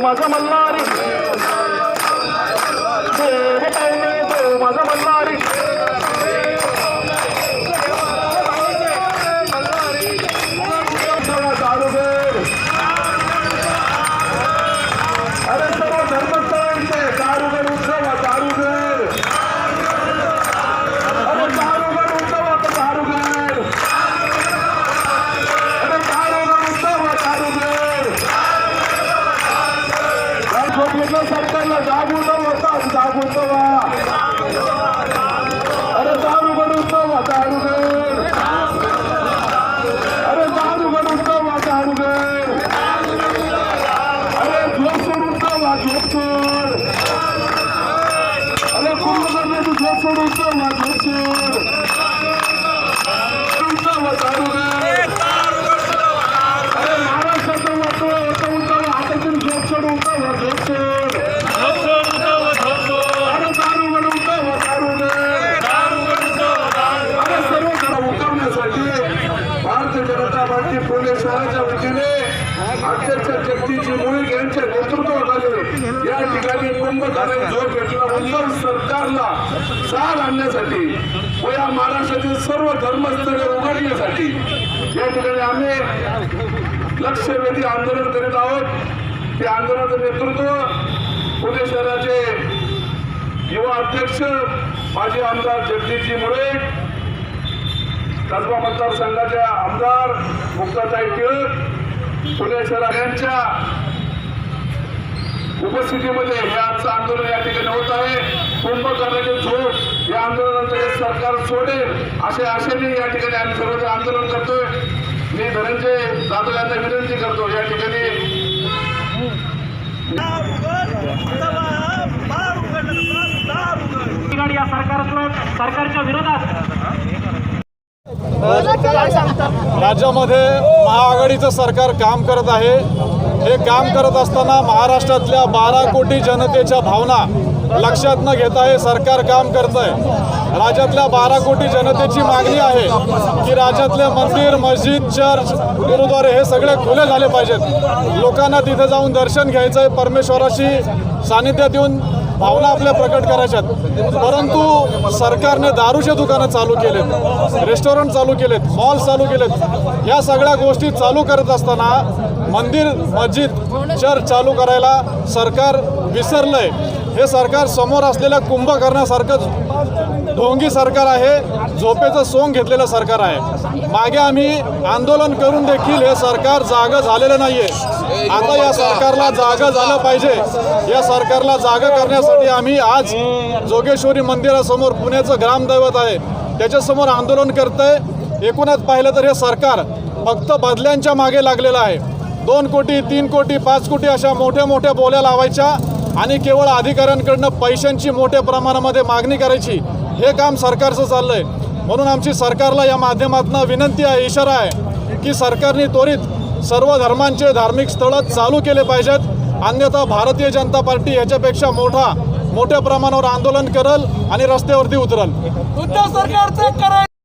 माझा मल्हारी माझा मल्हारी अरे सर्व धर्मस्थळांचे दारुगड उत्सव दारुगड अरे दारुगड उत्सव दारुगड अरे दारुगड उत्सव दारुगड झोपलेल्या सरकारला जागून होता जागून अरे दारुगड उत्सव दारुगड अरे दारुगड उत्सव दारुगड अरे झोपसोड उत्सव झोपसोड अरे कुंभकर्णाची झोपसोड उत्सव झोपसोड उत्सव दारुगड अरे महाराष्ट्राचा उत्सव हातातून झोपसोड उत्सव झोपसोड अरे दारुगड उत्सव दारुगड अरे सर्व उतरवण्यासाठी भारतीय जनता पार्टी पुणे शहराच्या वतीने अध्यक्ष जगदीशजी मुळीक यांच्या नेतृत्वाखाली या ठिकाणी कुंभकर्ण झोप घेतला उत्सव सरकारला साथ आणण्यासाठी व या महाराष्ट्रातील सर्व धर्मस्थळे उघडण्यासाठी या ठिकाणी आम्ही लक्षवेधी आंदोलन करीत आहोत। ते आंदोलनाचं नेतृत्व पुणे शहराचे युवा अध्यक्ष माजी आमदार जगदीशजी मुळीक, कसबा मतदारसंघाचे आमदार मुक्ताताई टिळक, पुणे शहर यांच्या उपस्थितीमध्ये हे आजचं आंदोलन या ठिकाणी होत आहे। कुंभकर्णाचे झोप या आंदोलनाचं हे सरकार सोडेल अशा आशेने या ठिकाणी आम्ही सर्वजण आंदोलन करतोय। मी धनंजय जाधव यांना विनंती करतो या ठिकाणी या सरकारच्या विरोधात राज्यामध्ये महाआघाडीचं सरकार काम करत आहे। हे काम करत असताना महाराष्ट्रातल्या 12 कोटी जनतेच्या भावना लक्षात न घेता हे सरकार काम करत आहे। राज्यातल्या 12 कोटी जनतेची मागणी आहे की राज्यातले मंदिर, मस्जिद, चर्च, गुरुद्वारे हे सगळे खुले झाले पाहिजेत। लोकांना तिथे जाऊन दर्शन घ्यायचं आहे, परमेश्वराशी सानिध्यात येऊन भावना आपल्या प्रकट करायच्यात। परंतु सरकारने दारूचे दुकानं चालू केलेत, रेस्टॉरंट चालू केलेत, मॉल चालू केलेत। या सगळ्या गोष्टी चालू करत असताना मंदिर, मस्जिद, चर्च चालू करायला सरकार विसरलंय। हे सरकार समोर असलेल्या कुंभकर्णासारखं ढोंगी सरकार आहे, झोपेचं सोंग घेतलेलं सरकार आहे। मागे आम्ही आंदोलन करून देखील हे सरकार जागं झालेलं नाहीये। आता या सरकारला जागं झालं पाहिजे। या सरकारला जागं करण्यासाठी आम्ही आज जोगेश्वरी मंदिरासमोर, पुण्याचं ग्रामदैवत आहे त्याच्यासमोर आंदोलन करतंय। एकूणच पाहिलं तर हे सरकार फक्त बदल्यांच्या मागे लागलेलं आहे। 2 कोटी, 3 कोटी, 5 कोटी अशा मोठ्या मोठ्या बोल्या लावायच्या आणि केवळ अधिकाऱ्यांकडनं पैशांची मोठ्या प्रमाणामध्ये मागणी करायची, हे काम सरकारचं चाललंय। म्हणून आमची सरकारला या माध्यमातून विनंती आहे, इशारा आहे की सरकारने त्वरित सर्व धर्मांचे धार्मिक स्थळं चालू केले पाहिजेत, अन्यथा भारतीय जनता पार्टी ह्याच्यापेक्षा मोठ्या प्रमाणावर आंदोलन करेल आणि रस्त्यावरती उतरेल। उद्धव सरकारचं